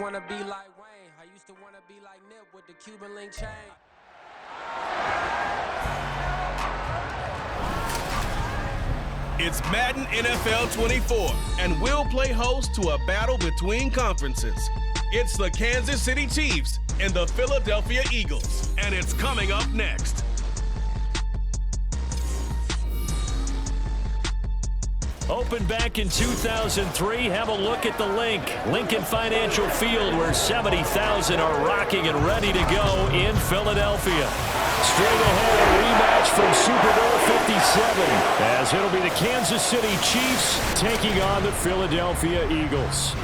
Wanna be like Wayne. I used to wanna be like Nip with the Cuban link chain. It's Madden NFL 24, and we'll play host to a battle between conferences. It's the Kansas City Chiefs and the Philadelphia Eagles, and it's coming up next. Opened back in 2003, have a look at the Lincoln Financial Field, where 70,000 are rocking and ready to go in Philadelphia. Straight ahead, a rematch from Super Bowl 57, as it'll be the Kansas City Chiefs taking on the Philadelphia Eagles.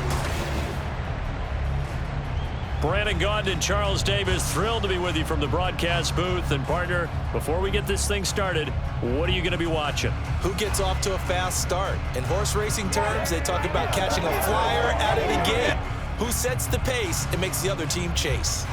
Brandon Gaudin and Charles Davis, thrilled to be with you from the broadcast booth. And partner, before we get this thing started, what are you going to be watching? Who gets off to a fast start? In horse racing terms, they talk about catching a flyer out of the gate. Who sets the pace and makes the other team chase?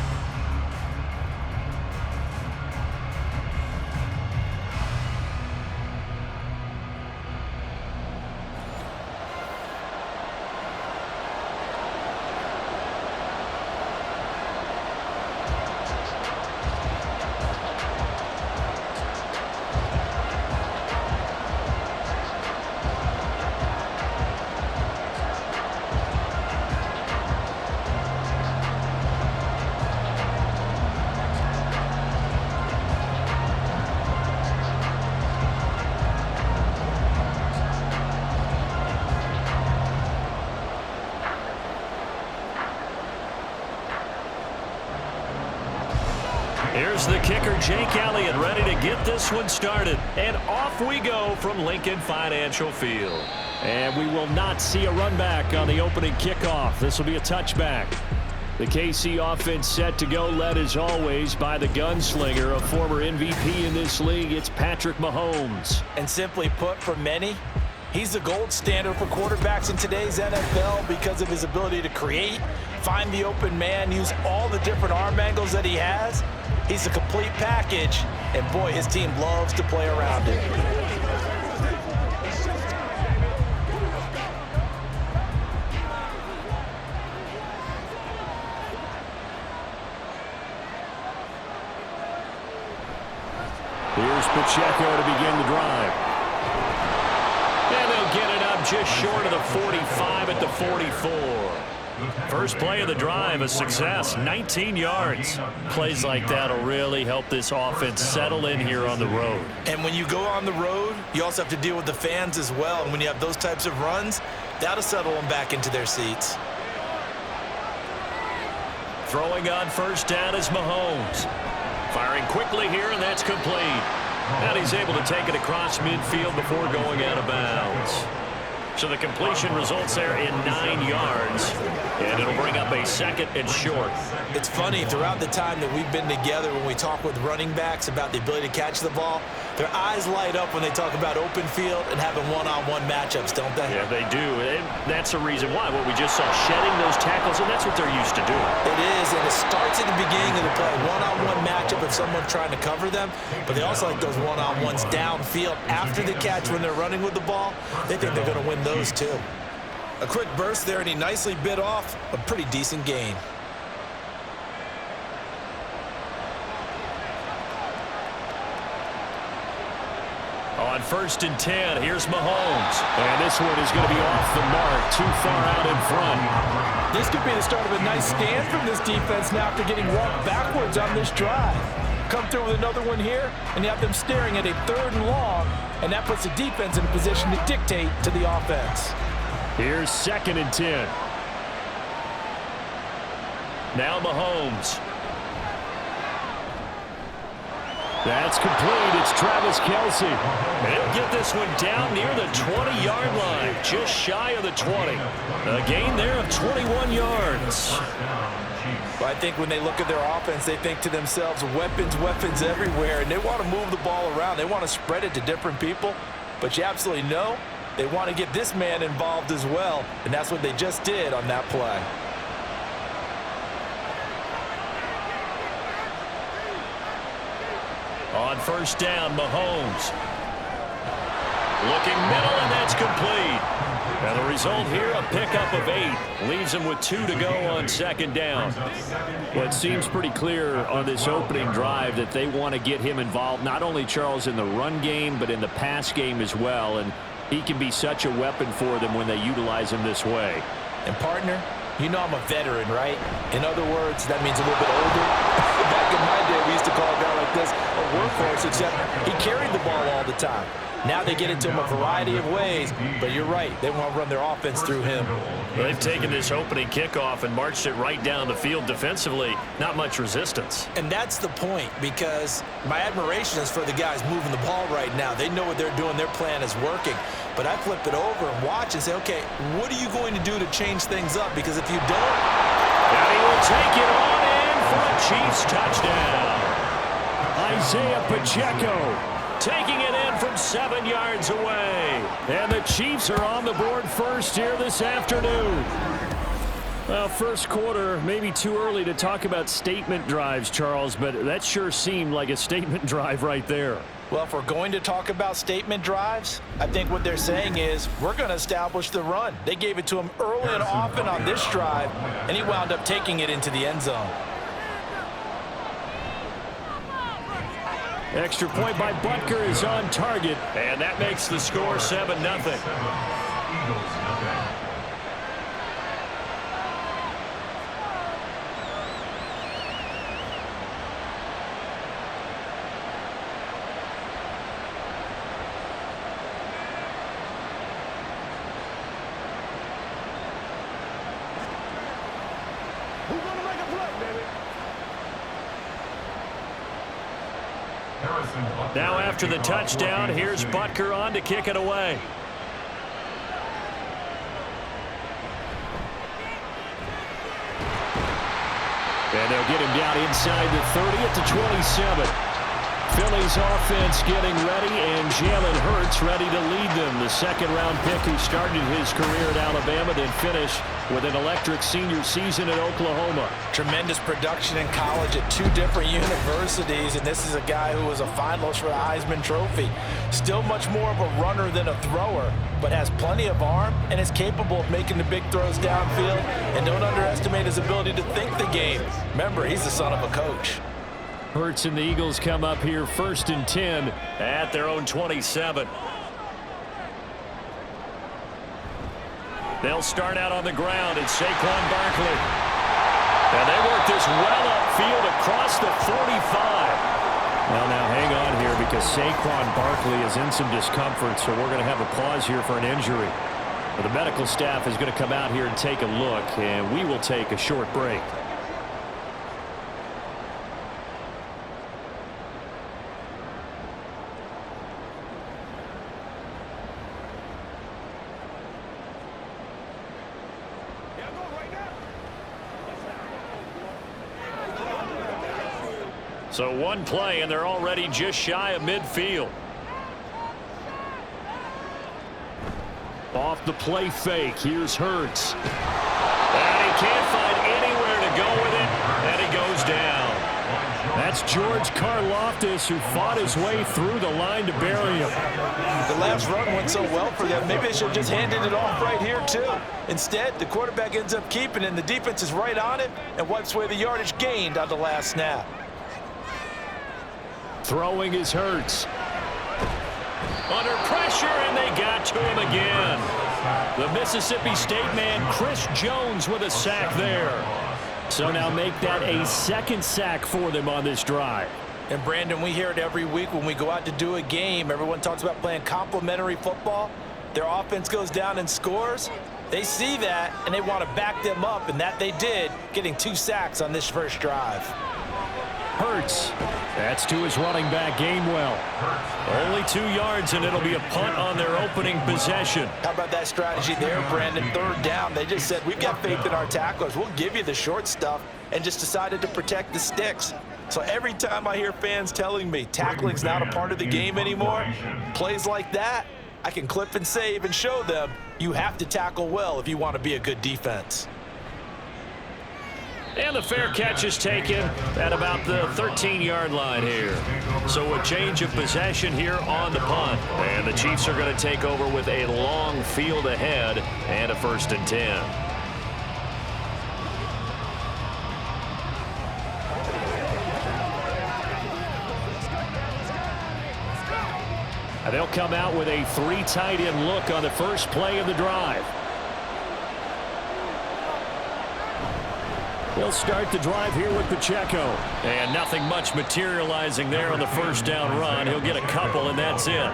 Here's the kicker, Jake Elliott, ready to get this one started. And off we go from Lincoln Financial Field. And we will not see a run back on the opening kickoff. This will be a touchback. The KC offense set to go, led as always by the gunslinger, a former MVP in this league. It's Patrick Mahomes. And simply put, for many, he's the gold standard for quarterbacks in today's NFL because of his ability to create, find the open man, use all the different arm angles that he has. He's a complete package, and boy, his team loves to play around it. Here's Pacheco to begin the drive. And they'll get it up just short of the 45 at the 44. First play of the drive, a success, 19 yards. Plays like that will really help this offense settle in here on the road. And when you go on the road, you also have to deal with the fans as well. And when you have those types of runs, that'll settle them back into their seats. Throwing on first down is Mahomes. Firing quickly here, and that's complete. And he's able to take it across midfield before going out of bounds. So the completion results there in 9 yards, and it'll bring up a second and short. It's funny, throughout the time that we've been together, when we talk with running backs about the ability to catch the ball, their eyes light up when they talk about open field and having one-on-one matchups, don't they? Yeah, they do. And that's the reason why. What we just saw, shedding those tackles, and that's what they're used to doing. It is, and it starts at the beginning of the play. One-on-one matchup if someone's trying to cover them, but they also like those one-on-ones downfield after the catch when they're running with the ball. They think they're going to win those too. A quick burst there, and he nicely bit off a pretty decent gain. On first and 10, here's Mahomes. And this one is going to be off the mark, too far out in front. This could be the start of a nice stand from this defense now after getting walked backwards on this drive. Come through with another one here, and you have them staring at a 3rd and long, and that puts the defense in a position to dictate to the offense. Here's 2nd and 10. Now Mahomes. That's complete. It's Travis Kelce. And he'll get this one down near the 20-yard line, just shy of the 20. A gain there of 21 yards. Well, I think when they look at their offense, they think to themselves, weapons everywhere, and they want to move the ball around. They want to spread it to different people, but you absolutely know they want to get this man involved as well, and that's what they just did on that play. On first down, Mahomes. Looking middle, and that's complete. And the result here, a pickup of 8. Leaves them with 2 to go on second down. Well, it seems pretty clear on this opening drive that they want to get him involved, not only, Charles, in the run game, but in the pass game as well. And he can be such a weapon for them when they utilize him this way. And, partner, you know I'm a veteran, right? In other words, that means a little bit older. Back in my day, we used to call a guy like this a workhorse, except he carried the ball all the time. Now they get it to him a variety of ways, but you're right. They want to run their offense through him. They've taken this opening kickoff and marched it right down the field defensively. Not much resistance. And that's the point, because my admiration is for the guys moving the ball right now. They know what they're doing. Their plan is working. But I flip it over and watch and say, okay, what are you going to do to change things up? Because if you don't... And he will take it on in for a Chiefs touchdown. Isaiah Pacheco taking it in from 7 yards away. And the Chiefs are on the board first here this afternoon. Well, first quarter, maybe too early to talk about statement drives, Charles, but that sure seemed like a statement drive right there. Well, if we're going to talk about statement drives, I think what they're saying is we're going to establish the run. They gave it to him early and often on this drive, and he wound up taking it into the end zone. Extra point by Butker is on target. And that makes the score 7-0. Now after the touchdown, here's Butker on to kick it away. And they'll get him down inside the 30 at the 27. Philly's offense getting ready, and Jalen Hurts ready to lead them. The second-round pick who started his career at Alabama, then finished with an electric senior season at Oklahoma. Tremendous production in college at 2 different universities, and this is a guy who was a finalist for the Heisman Trophy. Still much more of a runner than a thrower, but has plenty of arm and is capable of making the big throws downfield. And don't underestimate his ability to think the game. Remember, he's the son of a coach. Hurts and the Eagles come up here 1st and 10 at their own 27. They'll start out on the ground. It's Saquon Barkley. And they work this well upfield across the 45. Well, now hang on here because Saquon Barkley is in some discomfort, so we're going to have a pause here for an injury. But the medical staff is going to come out here and take a look, and we will take a short break. So one play, and they're already just shy of midfield. Off the play fake, here's Hurts. And he can't find anywhere to go with it, and he goes down. That's George Karlaftis, who fought his way through the line to bury him. The last run went so well for them, maybe they should have just handed it off right here, too. Instead, the quarterback ends up keeping it, and the defense is right on it and wipes away the yardage gained on the last snap. Throwing is Hurts. Under pressure, and they got to him again. The Mississippi State man, Chris Jones, with a sack there. So now make that a second sack for them on this drive. And, Brandon, we hear it every week when we go out to do a game. Everyone talks about playing complementary football. Their offense goes down and scores. They see that, and they want to back them up, and that they did, getting 2 sacks on this first drive. Hurts. That's to his running back, Gainwell. Only 2 yards, and it'll be a punt on their opening possession. How about that strategy there, Brandon? 3rd down. They just said, we've got faith in our tacklers. We'll give you the short stuff, and just decided to protect the sticks. So every time I hear fans telling me tackling's not a part of the game anymore, plays like that, I can clip and save and show them you have to tackle well if you want to be a good defense. And the fair catch is taken at about the 13-yard line here. So a change of possession here on the punt. And the Chiefs are going to take over with a long field ahead and a 1st and 10. They'll come out with a 3 tight end look on the first play of the drive. He'll start the drive here with Pacheco. And nothing much materializing there on the first down run. He'll get a couple, and that's it.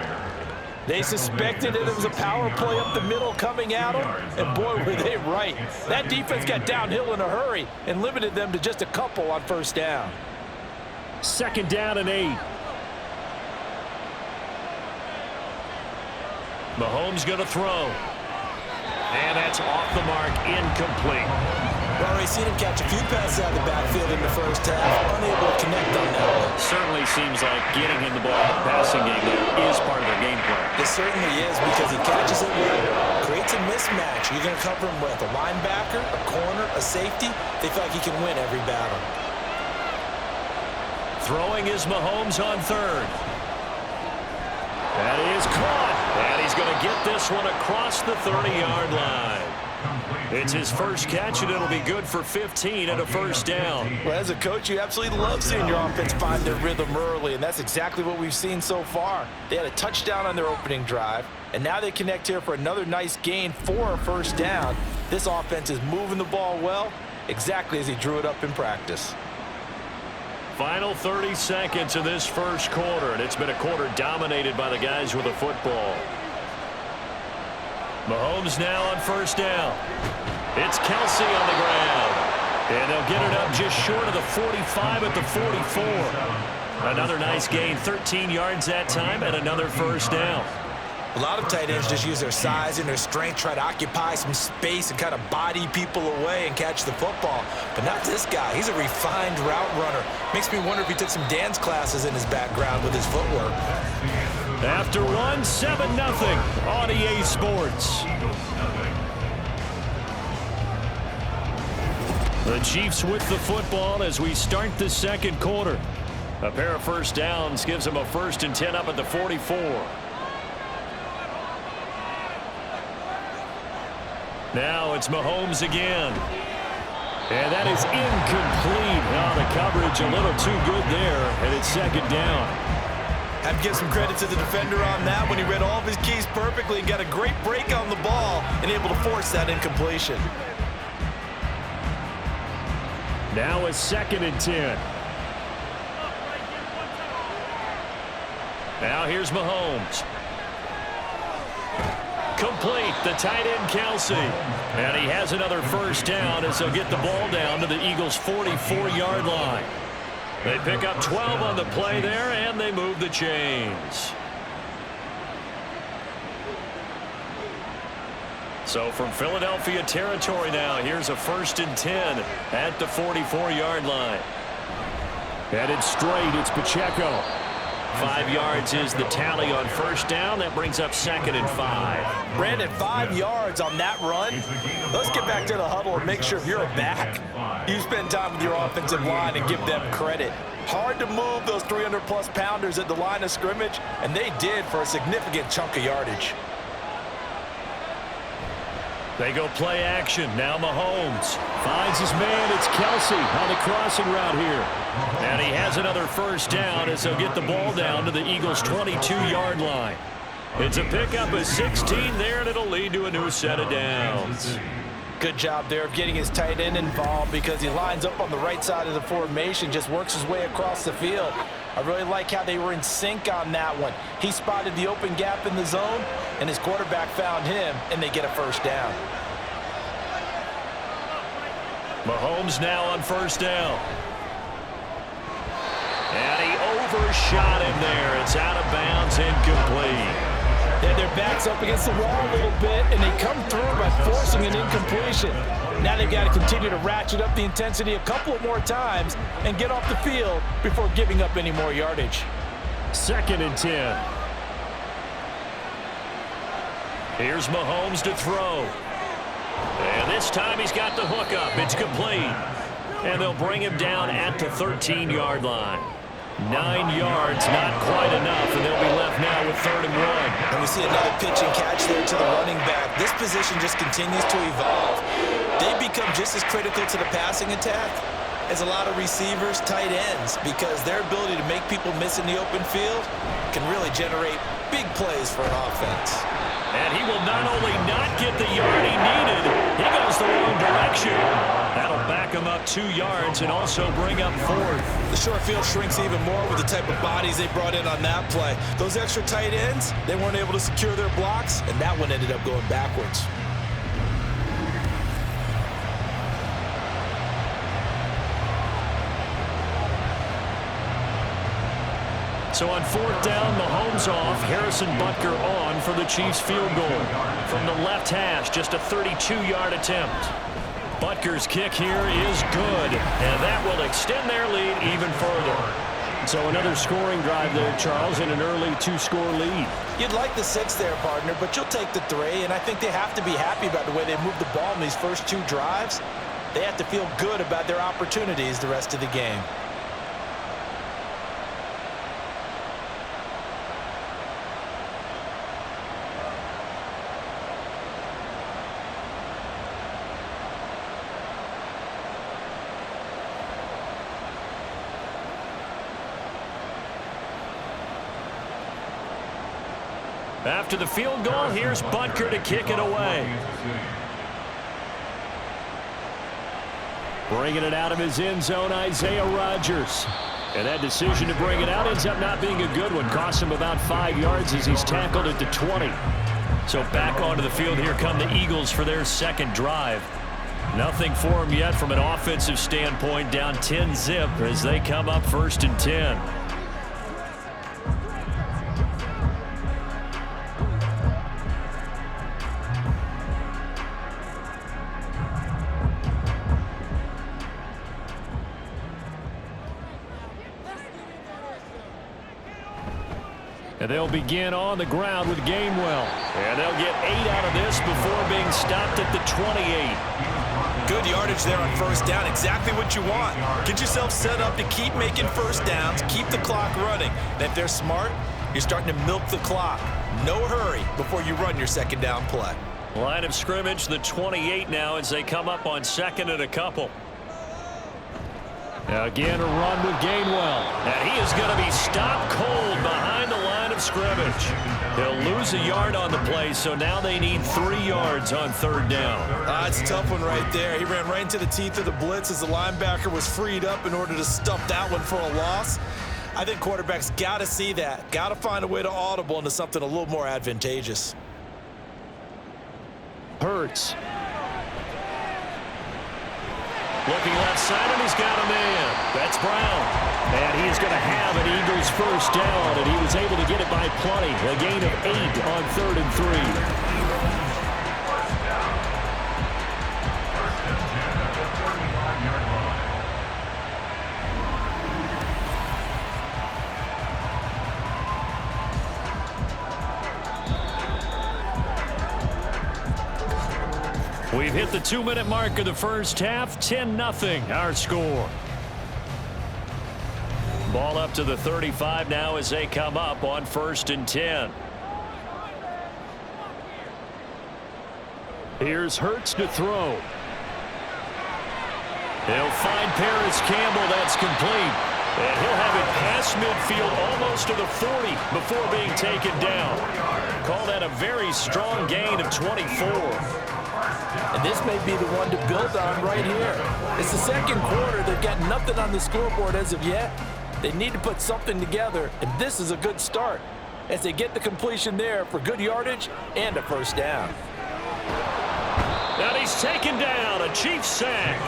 They suspected it was a power play up the middle coming at them, and boy, were they right. That defense got downhill in a hurry and limited them to just a couple on first down. 2nd down and 8. Mahomes going to throw. And that's off the mark, incomplete. Well, we've seen him catch a few passes out of the backfield in the first half, unable to connect on that one. Certainly seems like getting him the ball in the passing game is part of their game plan. It certainly is, because he catches it well, creates a mismatch. You're going to cover him with a linebacker, a corner, a safety. They feel like he can win every battle. Throwing is Mahomes on 3rd. That is caught. And he's going to get this one across the 30-yard line. It's his first catch, and it'll be good for 15 and a 1st down. Well, as a coach, you absolutely love seeing your offense find their rhythm early, and that's exactly what we've seen so far. They had a touchdown on their opening drive, and now they connect here for another nice gain for a 1st down. This offense is moving the ball well, exactly as he drew it up in practice. Final 30 seconds of this first quarter, and it's been a quarter dominated by the guys with the football. Mahomes now on 1st down. It's Kelsey on the ground. And they'll get it up just short of the 45 at the 44. Another nice gain, 13 yards that time, and another 1st down. A lot of tight ends just use their size and their strength, try to occupy some space and kind of body people away and catch the football. But not this guy. He's a refined route runner. Makes me wonder if he took some dance classes in his background with his footwork. After 7-0 on EA Sports. The Chiefs with the football as we start the 2nd quarter. A pair of 1st downs gives them a 1st and 10 up at the 44. Now it's Mahomes again. And that is incomplete. Now the coverage a little too good there, and it's 2nd down. Have to give some credit to the defender on that when he read all of his keys perfectly and got a great break on the ball and able to force that incompletion. Now it's 2nd and 10. Now here's Mahomes. Complete, the tight end Kelsey. And he has another 1st down as they'll get the ball down to the Eagles' 44-yard line. They pick up 12 on the play there, and they move the chains. So from Philadelphia territory now, here's a 1st and 10 at the 44-yard line. Headed straight, it's Pacheco. 5 yards is the tally on 1st down. That brings up 2nd and 5. Brandon, 5 yards on that run. Let's get back to the huddle and make sure if you're a back, you spend time with your offensive line and give them credit. Hard to move those 300-plus pounders at the line of scrimmage, and they did for a significant chunk of yardage. They go play action. Now Mahomes finds his man. It's Kelsey on the crossing route here. And he has another 1st down as they'll get the ball down to the Eagles' 22-yard line. It's a pickup of 16 there, and it'll lead to a new set of downs. Good job there of getting his tight end involved because he lines up on the right side of the formation, just works his way across the field. I really like how they were in sync on that one. He spotted the open gap in the zone, and his quarterback found him, and they get a 1st down. Mahomes now on 1st down. And he overshot him there. It's out of bounds, incomplete. They had their backs up against the wall a little bit, and they come through by forcing an incompletion. Now they've got to continue to ratchet up the intensity a couple of more times and get off the field before giving up any more yardage. 2nd and 10. Here's Mahomes to throw. And this time he's got the hookup. It's complete. And they'll bring him down at the 13-yard line. 9 yards, not quite enough, and they'll be left now with 3rd and 1. And we see another pitch and catch there to the running back. This position just continues to evolve. They become just as critical to the passing attack as a lot of receivers, tight ends, because their ability to make people miss in the open field can really generate big plays for an offense. And he will not only not get the yard he needed, he goes the wrong direction. That'll back him up 2 yards and also bring up 4th. The short field shrinks even more with the type of bodies they brought in on that play. Those extra tight ends, they weren't able to secure their blocks, and that one ended up going backwards. So on 4th down, Mahomes off, Harrison Butker on for the Chiefs field goal. From the left hash, just a 32-yard attempt. Butker's kick here is good, and that will extend their lead even further. So another scoring drive there, Charles, and an early 2-score lead. You'd like the 6 there, partner, but you'll take the 3, and I think they have to be happy about the way they moved the ball in these first 2 drives. They have to feel good about their opportunities the rest of the game. After the field goal, here's Butker to kick it away. Bringing it out of his end zone, Isaiah Rodgers. And that decision to bring it out ends up not being a good one. Costs him about 5 yards as he's tackled at the 20. So back onto the field, here come the Eagles for their second drive. Nothing for them yet from an offensive standpoint, down 10-zip as they come up 1st and 10. And they'll begin on the ground with Gainwell. And they'll get 8 out of this before being stopped at the 28. Good yardage there on 1st down. Exactly what you want. Get yourself set up to keep making 1st downs, keep the clock running. And if they're smart, you're starting to milk the clock. No hurry before you run your 2nd down play. Line of scrimmage, the 28 now as they come up on 2nd and a couple. Now again, a run with Gainwell. And he is going to be stopped cold behind the line of scrimmage. He'll lose a yard on the play, so now they need 3 yards on 3rd down. It's a tough one right there. He ran right into the teeth of the blitz as the linebacker was freed up in order to stump that one for a loss. I think quarterbacks got to see that. Got to find a way to audible into something a little more advantageous. Hurts. Looking left side, and he's got a man. That's Brown. And he's going to have an Eagles 1st down, and he was able to get it by plenty. A gain of 8 on 3rd and 3. We've hit the 2-minute mark of the first half. 10-0 our score. Ball up to the 35 now as they come up on 1st and 10. Here's Hurts to throw. He'll find Paris Campbell. That's complete. And he'll have it past midfield almost to the 40 before being taken down. Call that a very strong gain of 24. And this may be the one to build on right here. It's the 2nd quarter. They've got nothing on the scoreboard as of yet. They need to put something together, and this is a good start as they get the completion there for good yardage and a 1st down. Now he's taken down, a Chiefs sack.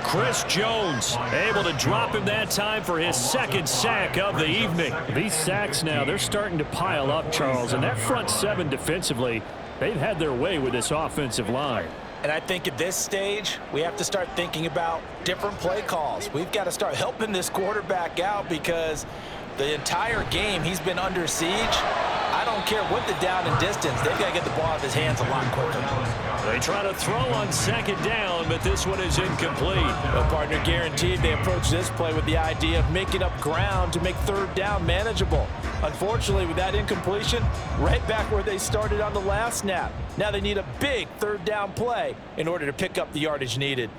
Chris Jones able to drop him that time for his 2nd sack of the evening. These sacks now, they're starting to pile up, Charles, and that front 7 defensively, they've had their way with this offensive line. And I think at this stage, we have to start thinking about different play calls. We've got to start helping this quarterback out because the entire game he's been under siege. I don't care what the down and distance. They've got to get the ball out of his hands a lot quicker. They try to throw on second down, but this one is incomplete. Well, partner, guaranteed they approach this play with the idea of making up ground to make third down manageable. Unfortunately, with that incompletion, right back where they started on the last snap. Now they need a big third down play in order to pick up the yardage needed.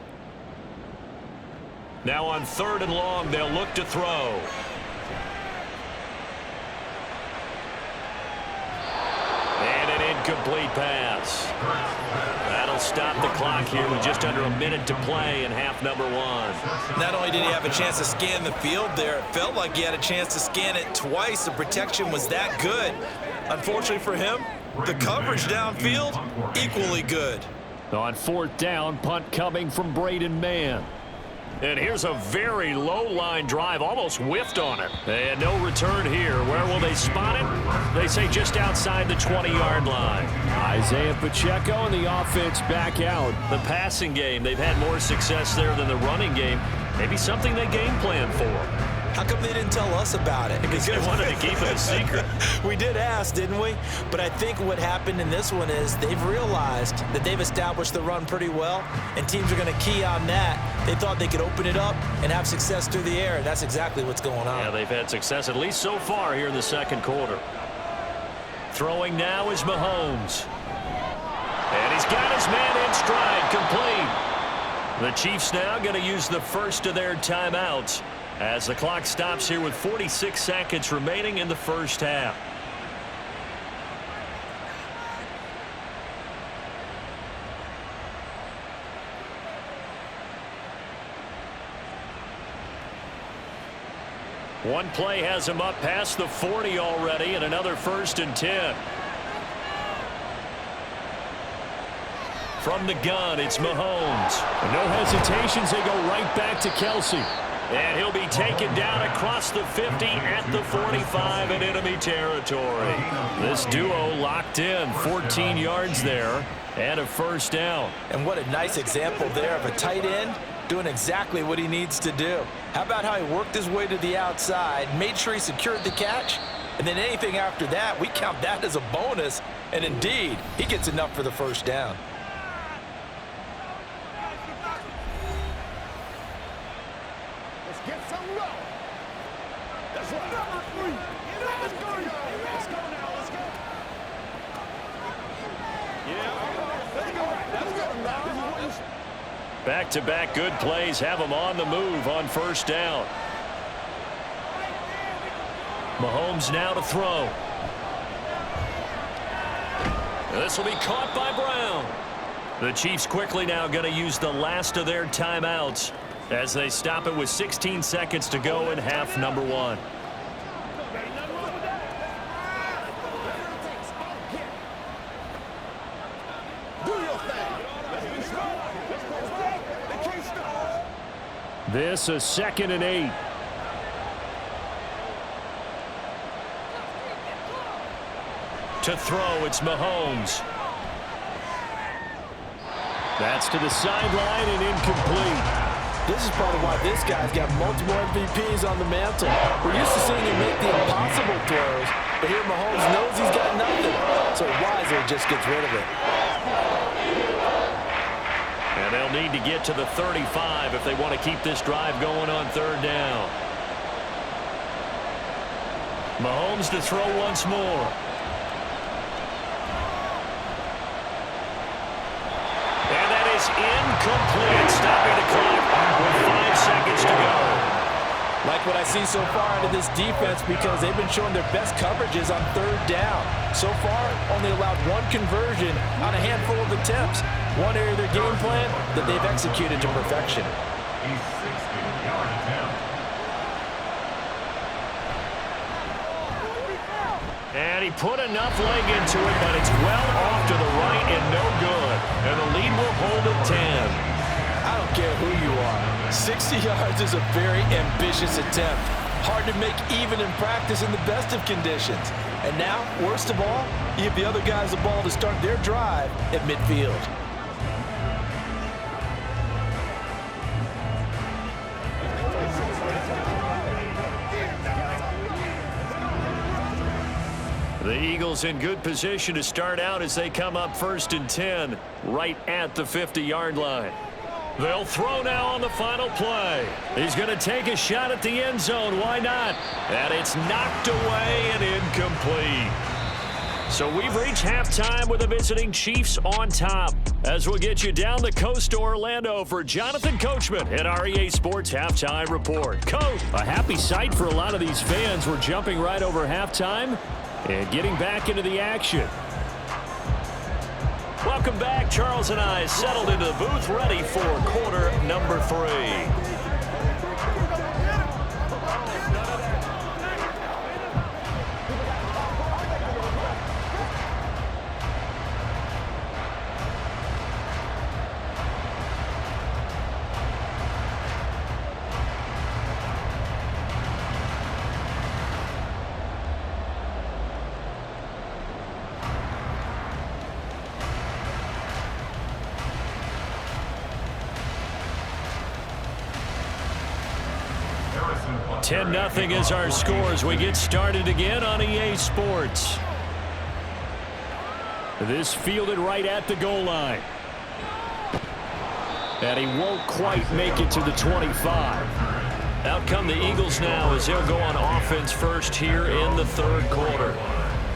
Now on 3rd and long, they'll look to throw. And an incomplete pass. That'll stop the clock here with just under a minute to play in half number 1. Not only did he have a chance to scan the field there, it felt like he had a chance to scan it twice. The protection was that good. Unfortunately for him, the coverage downfield, equally good. On 4th down, punt coming from Braden Mann. And here's a very low-line drive, almost whiffed on it. And no return here. Where will they spot it? They say just outside the 20-yard line. Isaiah Pacheco and the offense back out. The passing game, they've had more success there than the running game. Maybe something they game plan for. How come they didn't tell us about it? Because they wanted to keep it a secret. We did ask, didn't we? But I think what happened in this one is they've realized that they've established the run pretty well, and teams are going to key on that. They thought they could open it up and have success through the air, and that's exactly what's going on. Yeah, they've had success, at least so far here in the second quarter. Throwing now is Mahomes. And he's got his man in stride, complete. The Chiefs now going to use the first of their timeouts as the clock stops here with 46 seconds remaining in the first half. One play has him up past the 40 already, and another 1st and 10. From the gun, it's Mahomes. No hesitations, they go right back to Kelsey. And he'll be taken down across the 50 at the 45 in enemy territory. This duo locked in, 14 yards there, and a 1st down. And what a nice example there of a tight end doing exactly what he needs to do. How about how he worked his way to the outside, made sure he secured the catch, and then anything after that, we count that as a bonus. And indeed, he gets enough for the 1st down. Back-to-back good plays have them on the move on 1st down. Mahomes now to throw. This will be caught by Brown. The Chiefs quickly now going to use the last of their timeouts as they stop it with 16 seconds to go in half number 1. This is 2nd and 8. To throw, it's Mahomes. That's to the sideline and incomplete. This is part of why this guy's got multiple MVPs on the mantle. We're used to seeing him make the impossible throws, but here Mahomes knows he's got nothing, so wisely just gets rid of it. And they'll need to get to the 35 if they want to keep this drive going on 3rd down. Mahomes to throw once more. And that is incomplete, stopping the clock with 5 seconds to go. Like what I see so far out of this defense, because they've been showing their best coverages on 3rd down. So far, only allowed 1 conversion on a handful of attempts. One area of their game plan that they've executed to perfection. And he put enough leg into it, but it's well off to the right and no good. And the lead will hold at 10. I don't care who you are. 60 yards is a very ambitious attempt. Hard to make even in practice in the best of conditions. And now, worst of all, you give the other guys the ball to start their drive at midfield. The Eagles in good position to start out as they come up 1st and 10 right at the 50-yard line. They'll throw now on the final play. He's going to take a shot at the end zone. Why not? And it's knocked away and incomplete. So we've reached halftime with the visiting Chiefs on top. As we'll get you down the coast to Orlando for Jonathan Coachman at our EA Sports Halftime Report. Coach, a happy sight for a lot of these fans. We're jumping right over halftime and getting back into the action. Welcome back. Charles and I settled into the booth, ready for quarter number 3. Nothing is our score as we get started again on EA Sports. This fielded right at the goal line. And he won't quite make it to the 25. Out come the Eagles now as they'll go on offense first here in the 3rd quarter.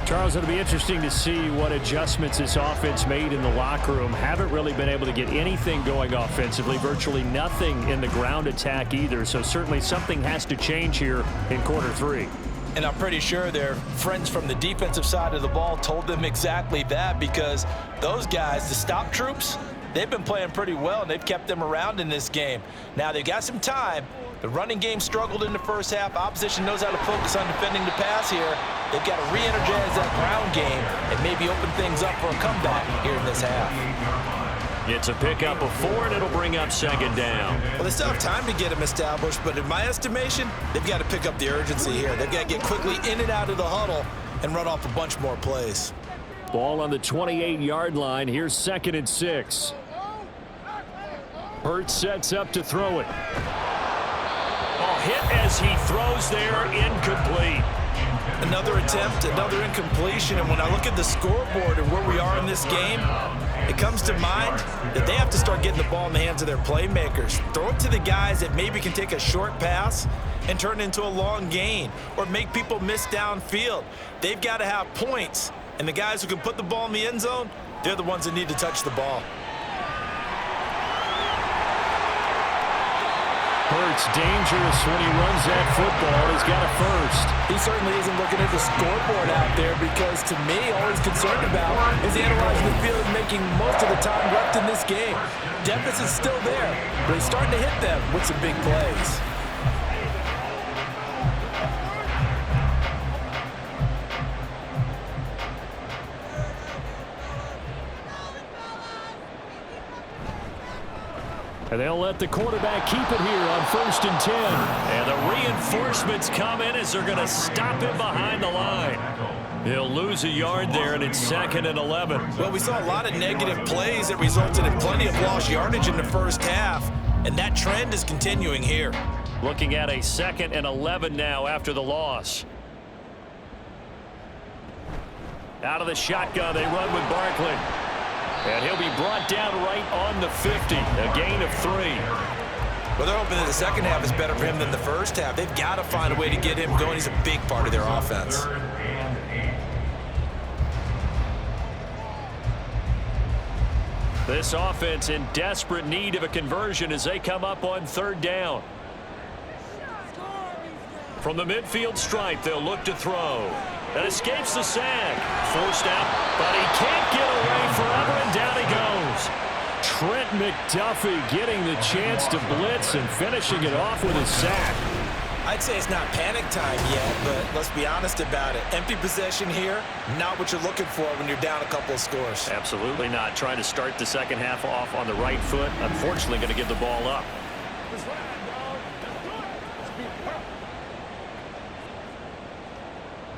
Charles, it'll be interesting to see what adjustments this offense made in the locker room. Haven't really been able to get anything going offensively, virtually nothing in the ground attack either. So certainly something has to change here in quarter 3. And I'm pretty sure their friends from the defensive side of the ball told them exactly that, because those guys, the stop troops, they've been playing pretty well, and they've kept them around in this game. Now they've got some time. The running game struggled in the first half. Opposition knows how to focus on defending the pass here. They've got to re-energize that ground game and maybe open things up for a comeback here in this half. It's a pickup of 4, and it'll bring up 2nd down. Well, they still have time to get him established, but in my estimation, they've got to pick up the urgency here. They've got to get quickly in and out of the huddle and run off a bunch more plays. Ball on the 28-yard line. Here's 2nd and 6. Hurts sets up to throw it. Hit as he throws there, incomplete. Another attempt, another incompletion, and when I look at the scoreboard and where we are in this game, it comes to mind that they have to start getting the ball in the hands of their playmakers. Throw it to the guys that maybe can take a short pass and turn it into a long gain or make people miss downfield. They've got to have points, and the guys who can put the ball in the end zone, they're the ones that need to touch the ball. Hurts dangerous when he runs that football. He's got a first. He certainly isn't looking at the scoreboard out there, because to me, all he's concerned about is analyzing the field and making most of the time left in this game. Deficit's still there, but he's starting to hit them with some big plays. And they'll let the quarterback keep it here on 1st and 10. And the reinforcements come in as they're going to stop him behind the line. He'll lose a yard there, and it's 2nd and 11. Well, we saw a lot of negative plays that resulted in plenty of lost yardage in the first half, and that trend is continuing here. Looking at a 2nd and 11 now after the loss. Out of the shotgun, they run with Barkley. And he'll be brought down right on the 50, a gain of 3. Well, they're hoping that the second half is better for him than the first half. They've got to find a way to get him going. He's a big part of their offense. This offense in desperate need of a conversion as they come up on 3rd down. From the midfield stripe, they'll look to throw. That escapes the sack. Forced out, but he can't get away forever, and down he goes. Trent McDuffie getting the chance to blitz and finishing it off with a sack. I'd say it's not panic time yet, but let's be honest about it. Empty possession here, not what you're looking for when you're down a couple of scores. Absolutely not. Trying to start the second half off on the right foot. Unfortunately, going to give the ball up.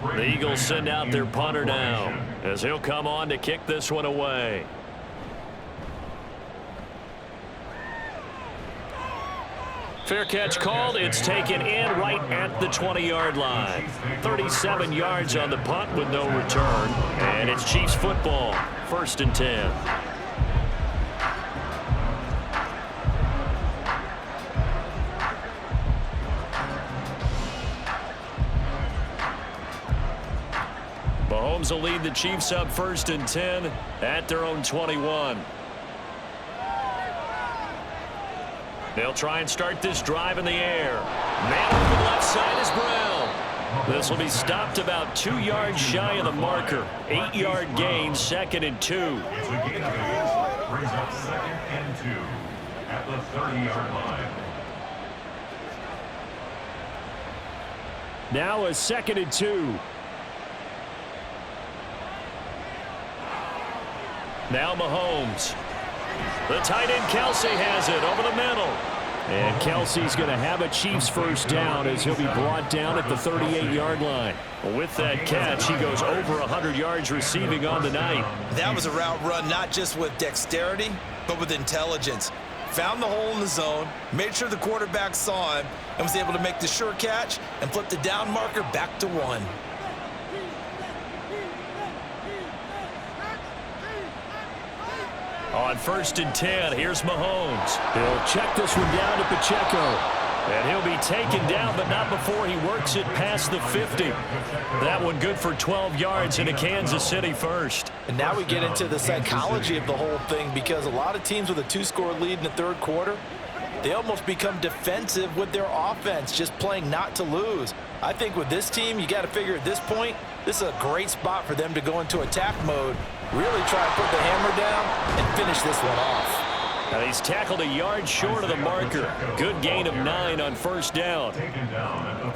The Eagles send out their punter now as he'll come on to kick this one away. Fair catch called. It's taken in right at the 20-yard line. 37 yards on the punt with no return. And it's Chiefs football. 1st and 10. Mahomes will lead the Chiefs up 1st and 10 at their own 21. They'll try and start this drive in the air. Man open left side is Brown. This will be stopped about 2 yards shy of the marker. 8-yard gain, 2nd and 2. It's a gain of 8. Brings up 2nd and 2 at the 30-yard line. Now a 2nd and 2. Now Mahomes. The tight end Kelsey has it over the middle. And Kelsey's going to have a Chiefs first down as he'll be brought down at the 38-yard line. With that catch, he goes over 100 yards receiving on the night. That was a route run not just with dexterity, but with intelligence. Found the hole in the zone, made sure the quarterback saw him, and was able to make the sure catch and flip the down marker back to 1. On 1st and 10, here's Mahomes. He'll check this one down to Pacheco. And he'll be taken down, but not before he works it past the 50. That one good for 12 yards into Kansas City first. And now we get into the psychology of the whole thing, because a lot of teams with a 2-score lead in the 3rd quarter, they almost become defensive with their offense, just playing not to lose. I think with this team, you got to figure at this point, this is a great spot for them to go into attack mode, really try and put the hammer down and finish this one off. And he's tackled a yard short of the marker. Good gain of 9 on 1st down.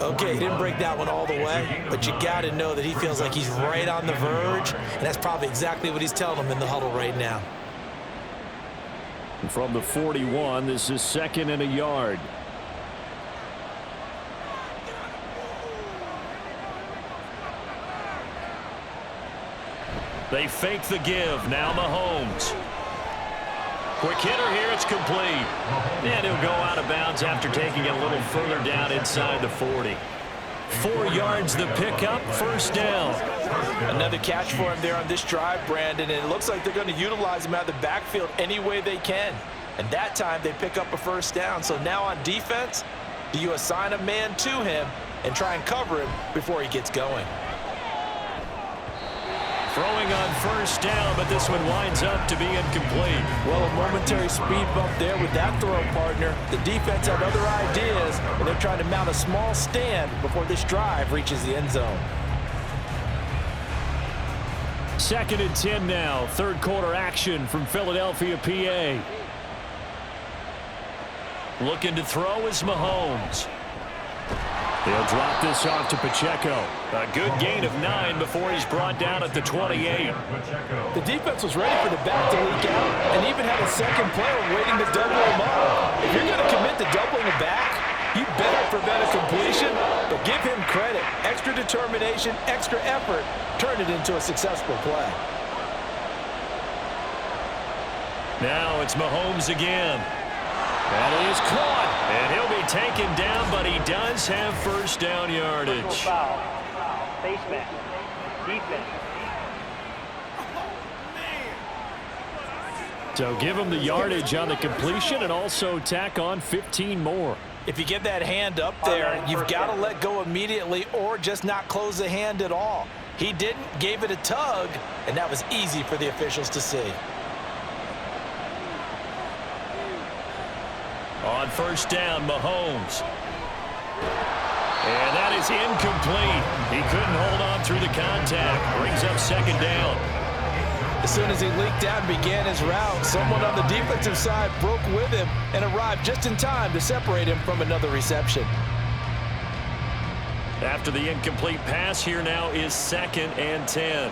Okay, he didn't break that one all the way, but you got to know that he feels like he's right on the verge, and that's probably exactly what he's telling them in the huddle right now. And from the 41, this is 2nd and a yard. They fake the give. Now Mahomes. Quick hitter here. It's complete. And he'll go out of bounds after taking it a little further down inside the 40. 4 yards the pickup. 1st down. Another catch for him there on this drive, Brandon, and it looks like they're going to utilize him out of the backfield any way they can. And that time they pick up a 1st down. So now on defense, do you assign a man to him and try and cover him before he gets going? Throwing on 1st down, but this one winds up to be incomplete. Well, a momentary speed bump there with that throw, partner. The defense had other ideas, and they're trying to mount a small stand before this drive reaches the end zone. 2nd and 10 now. 3rd quarter action from Philadelphia, PA. Looking to throw is Mahomes. He'll drop this off to Pacheco. A good gain of 9 before he's brought down at the 28. The defense was ready for the back to leak out and even had a second player waiting to double him up. If you're going to commit to doubling a back, you better prevent a completion, but give him credit. Extra determination, extra effort, turn it into a successful play. Now it's Mahomes again. And he's caught. And he'll be taken down, but he does have 1st down yardage. Foul. Face mask. Defense. So give him the yardage on the completion and also tack on 15 more. If you get that hand up there, you've got to let go immediately or just not close the hand at all. He didn't, gave it a tug, and that was easy for the officials to see. On 1st down, Mahomes. And that is incomplete. He couldn't hold on through the contact. Brings up 2nd down. As soon as he leaked out and began his route, someone on the defensive side broke with him and arrived just in time to separate him from another reception. After the incomplete pass, here now is 2nd and 10.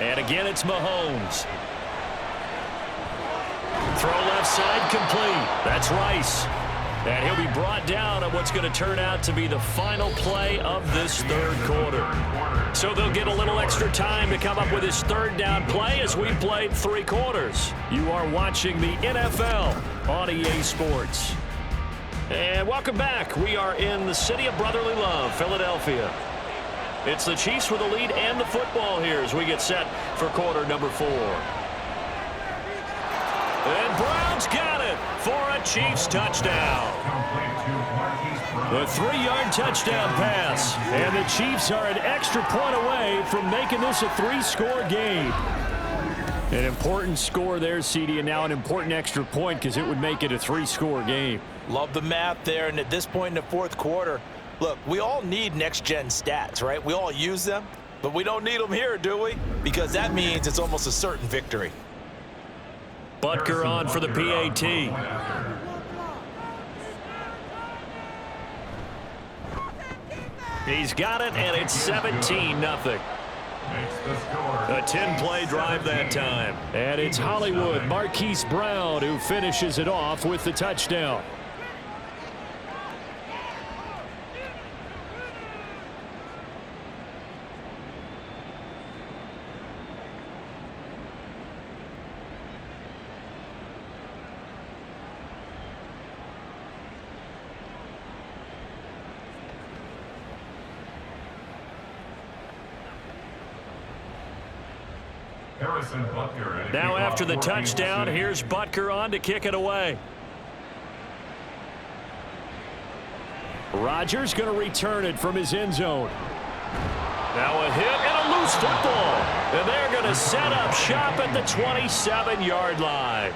And again, it's Mahomes. Throw left side complete. That's Rice. And he'll be brought down on what's going to turn out to be the final play of this third quarter. So they'll get a little extra time to come up with his third down play as we played 3 quarters. You are watching the NFL on EA Sports. And welcome back. We are in the city of brotherly love, Philadelphia. It's the Chiefs with the lead and the football here as we get set for quarter number 4. And Brown's got it for a Chiefs touchdown. The 3-yard touchdown pass. And the Chiefs are an extra point away from making this a 3-score game. An important score there, CD, and now an important extra point because it would make it a 3-score game. Love the math there, and at this point in the fourth quarter, look, we all need next-gen stats, right? We all use them, but we don't need them here, do we? Because that means it's almost a certain victory. Butker on for the PAT. He's got it, and it's 17-0. A 10-play drive that time. And it's Hollywood Marquise Brown who finishes it off with the touchdown. Now after the touchdown, here's Butker on to kick it away. Rodgers going to return it from his end zone. Now a hit and a loose football. And they're going to set up shop at the 27-yard line.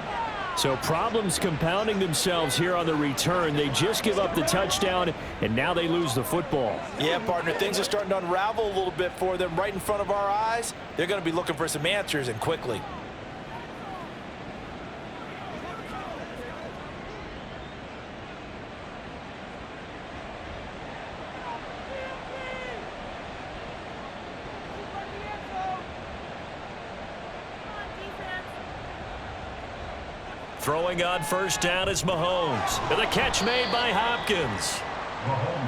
So problems compounding themselves here on the return. They just give up the touchdown, and now they lose the football. Yeah, partner, things are starting to unravel a little bit for them right in front of our eyes. They're going to be looking for some answers, and quickly. Throwing on first down is Mahomes. And the catch made by Hopkins.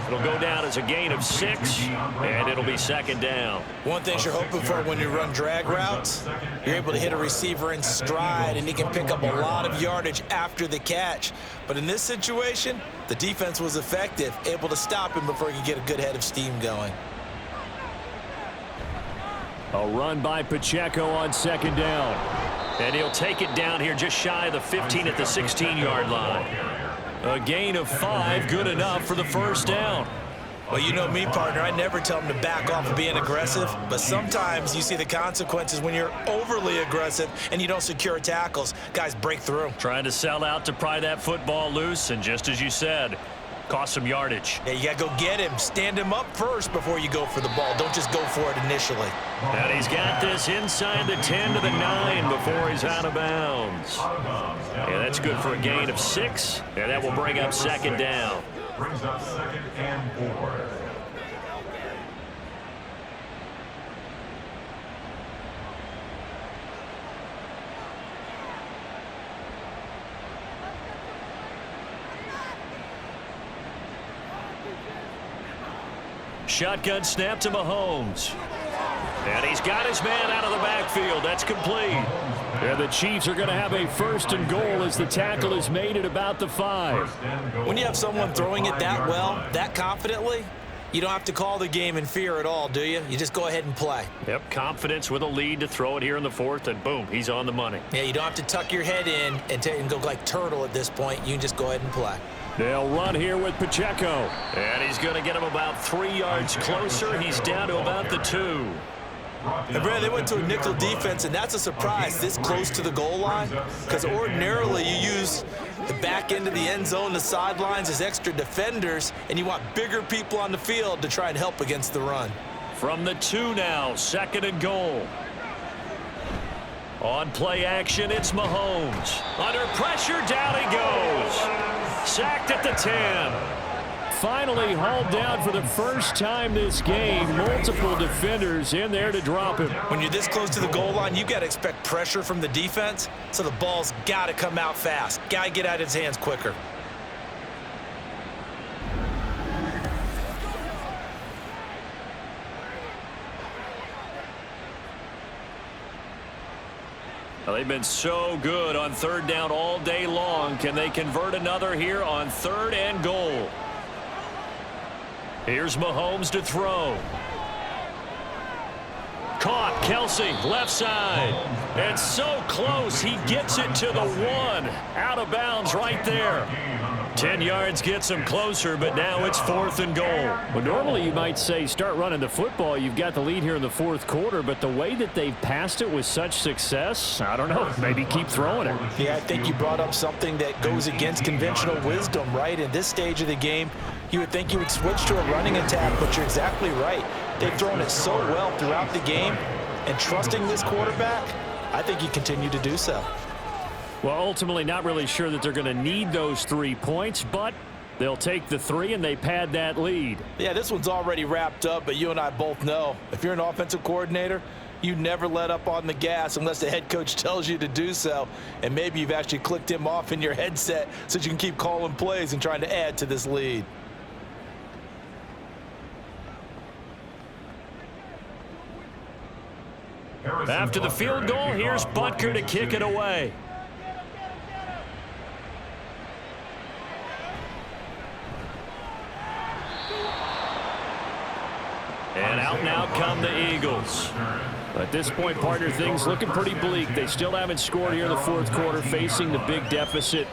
It'll go down as a gain of 6, and it'll be second down. One thing you're hoping for when you run drag routes, you're able to hit a receiver in stride, and he can pick up a lot of yardage after the catch. But in this situation, the defense was effective, able to stop him before he could get a good head of steam going. A run by Pacheco on second down. And he'll take it down here just shy of the 15 at the 16-yard line. A gain of 5, good enough for the first down. Well, you know me, partner. I never tell them to back off of being aggressive, but sometimes you see the consequences when you're overly aggressive and you don't secure tackles. Guys break through. Trying to sell out to pry that football loose, and just as you said, cost some yardage. Yeah, you got to go get him. Stand him up first before you go for the ball. Don't just go for it initially. And he's got this inside the 10 to the 9 before he's out of bounds. Yeah, that's good for a gain of 6, and that will bring up second down. Brings up second and 4. Shotgun snap to Mahomes. And he's got his man out of the backfield. That's complete. And the Chiefs are going to have a first and goal as the tackle is made at about the 5. When you have someone throwing it that well, that confidently, you don't have to call the game in fear at all, do you? You just go ahead and play. Yep, confidence with a lead to throw it here in the 4th, and boom, he's on the money. Yeah, you don't have to tuck your head in and go like turtle at this point. You can just go ahead and play. They'll run here with Pacheco. And he's going to get him about 3 yards closer. He's down to about the 2. And Brad, they went to a nickel defense, and that's a surprise this close to the goal line, because ordinarily you use the back end of the end zone, the sidelines as extra defenders, and you want bigger people on the field to try and help against the run. From the 2 now, second and goal. On play action, it's Mahomes. Under pressure, down he goes. Sacked at the 10. Finally hauled down for the first time this game. Multiple defenders in there to drop him. When you're this close to the goal line, you got to expect pressure from the defense, so the ball's got to come out fast. Got to get out of his hands quicker. Well, they've been so good on third down all day long. Can they convert another here on 3rd and goal? Here's Mahomes to throw. Caught. Kelsey, left side. It's so close. He gets it to the 1. Out of bounds right there. 10 yards gets him closer, but now it's 4th and goal. Well, normally you might say start running the football. You've got the lead here in the 4th quarter, but the way that they've passed it with such success, I don't know, maybe keep throwing it. Yeah, I think you brought up something that goes against conventional wisdom, right? In this stage of the game, you would think you would switch to a running attack, but you're exactly right. They've thrown it so well throughout the game, and trusting this quarterback, I think you continue to do so. Well, ultimately not really sure that they're going to need those 3 points, but they'll take the 3 and they pad that lead. Yeah, this one's already wrapped up, but you and I both know if you're an offensive coordinator, you never let up on the gas unless the head coach tells you to do so, and maybe you've actually clicked him off in your headset so you can keep calling plays and trying to add to this lead. After the field goal, here's Butker to kick it away. And out now come the Eagles. At this point, partner, things looking pretty bleak. They still haven't scored here in the 4th quarter, facing the big deficit.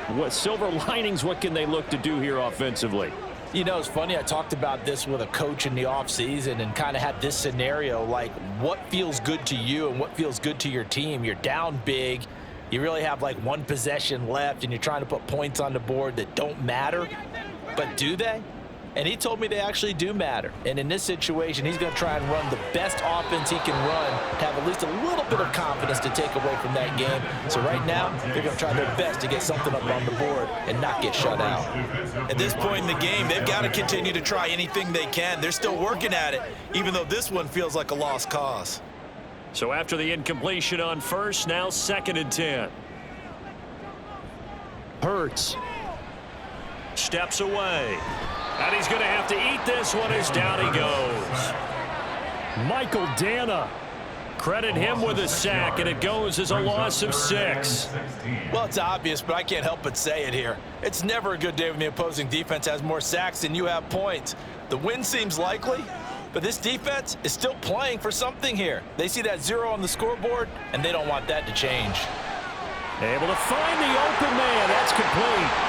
What silver linings, what can they look to do here offensively? You know, it's funny, I talked about this with a coach in the offseason and kind of had this scenario, like what feels good to you and what feels good to your team. You're down big. You really have like 1 possession left, and you're trying to put points on the board that don't matter. But do they? And he told me they actually do matter. And in this situation, he's going to try and run the best offense he can run to have at least a little bit of confidence to take away from that game. So right now, they're going to try their best to get something up on the board and not get shut out. At this point in the game, they've got to continue to try anything they can. They're still working at it, even though this one feels like a lost cause. So after the incompletion on 1st, now 2nd and 10. Hurts. Steps away. And he's going to have to eat this one as down he goes. Michael Dana. Credit him with a sack, and it goes as a loss of 6. Well, it's obvious, but I can't help but say it here. It's never a good day when the opposing defense has more sacks than you have points. The win seems likely, but this defense is still playing for something here. They see that 0 on the scoreboard, and they don't want that to change. Able to find the open man. That's complete.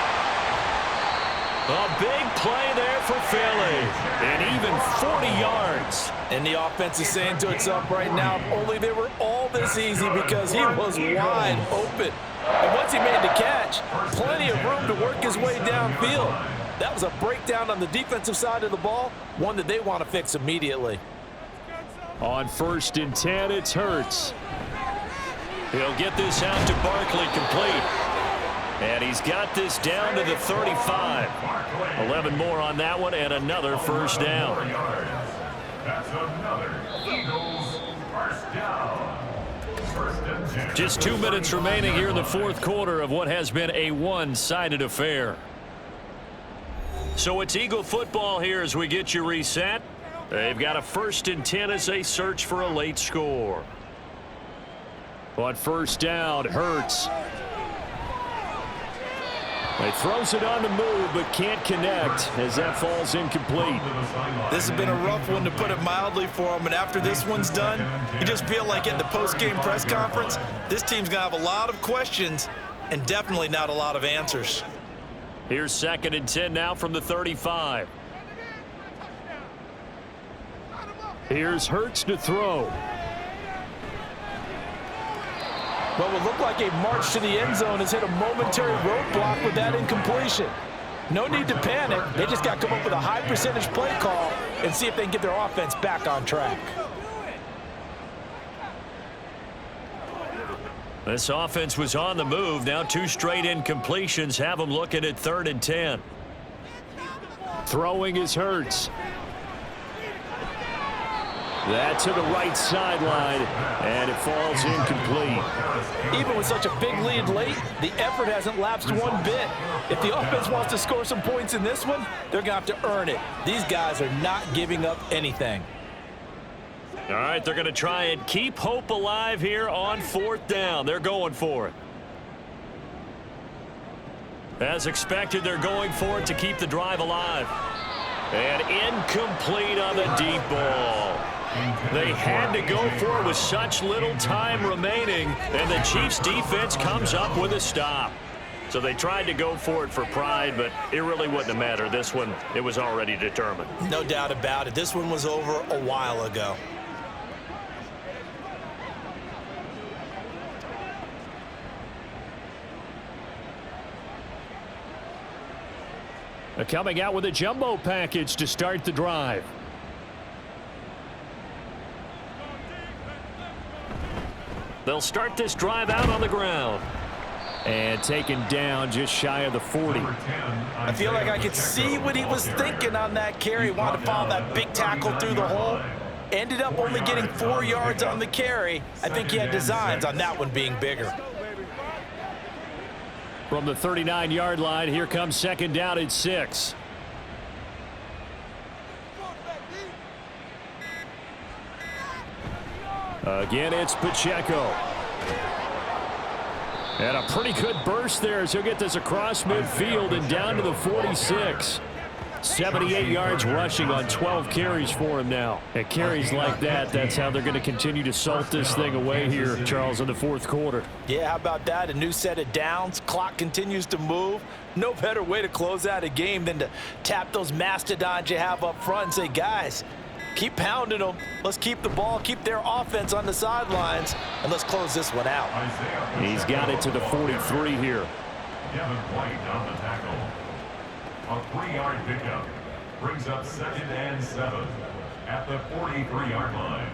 A big play there for Philly, and even 40 yards. And the offense is saying to itself right now, if only they were all this easy, because he was wide open. And once he made the catch, plenty of room to work his way downfield. That was a breakdown on the defensive side of the ball, one that they want to fix immediately. On 1st and 10, it's Hurts. He'll get this out to Barkley, complete. And he's got this down to the 35. 11 more on that one, and another 1st down. That's another Eagles first down. 1st and 10. Just 2 minutes remaining here in the 4th quarter of what has been a one-sided affair. So it's Eagle football here as we get you reset. They've got a 1st and 10 as they search for a late score. On 1st down, Hurts. He throws it on the move, but can't connect as that falls incomplete. This has been a rough one, to put it mildly, for him. And after this one's done, you just feel like at the post-game press conference, this team's going to have a lot of questions and definitely not a lot of answers. Here's 2nd and 10 now from the 35. Here's Hurts to throw. What would look like a march to the end zone has hit a momentary roadblock with that incompletion. No need to panic. They just got to come up with a high percentage play call and see if they can get their offense back on track. This offense was on the move. Now 2 straight incompletions have them looking at 3rd and 10. Throwing is Hurts. That's to the right sideline, and it falls incomplete. Even with such a big lead late, the effort hasn't lapsed one bit. If the offense wants to score some points in this one, they're going to have to earn it. These guys are not giving up anything. All right, they're going to try and keep hope alive here on 4th down. They're going for it. As expected, they're going for it to keep the drive alive. And incomplete on the deep ball. They had to go for it with such little time remaining, and the Chiefs' defense comes up with a stop. So they tried to go for it for pride, but it really wouldn't have mattered. This one, it was already determined. No doubt about it. This one was over a while ago. Coming out with a jumbo package to start the drive. They'll start this drive out on the ground. And taken down just shy of the 40. I feel like I could see what he was thinking on that carry. He wanted to follow that big tackle through the hole. Ended up only getting 4 yards on the carry. I think he had designs on that one being bigger. From the 39-yard line, here comes 2nd down at 6. Again, it's Pacheco. And a pretty good burst there as he'll get this across midfield and down to the 46. 78 yards rushing on 12 carries for him now. And carries like that, that's how they're going to continue to salt this thing away here, Charles, in the 4th quarter. Yeah, how about that? A new set of downs. Clock continues to move. No better way to close out a game than to tap those mastodons you have up front and say, guys, keep pounding them. Let's keep the ball, keep their offense on the sidelines, and let's close this one out. He's got it to the 43 here. Devin White on the tackle. A 3-yard pickup brings up 2nd and 7 at the 43-yard line.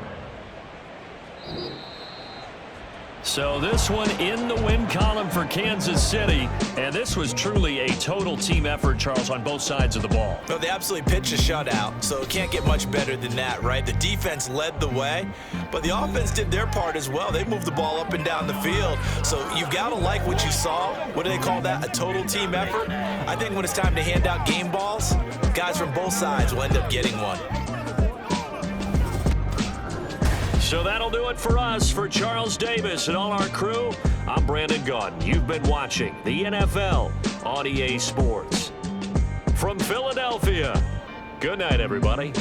So this one in the win column for Kansas City, and this was truly a total team effort, Charles, on both sides of the ball. No, they absolutely pitched a shutout, so it can't get much better than that, right? The defense led the way, but the offense did their part as well. They moved the ball up and down the field, so you've got to like what you saw. What do they call that? A total team effort? I think when it's time to hand out game balls, guys from both sides will end up getting one. So that'll do it for us. For Charles Davis and all our crew, I'm Brandon Gunn. You've been watching the NFL on EA Sports. From Philadelphia, good night, everybody.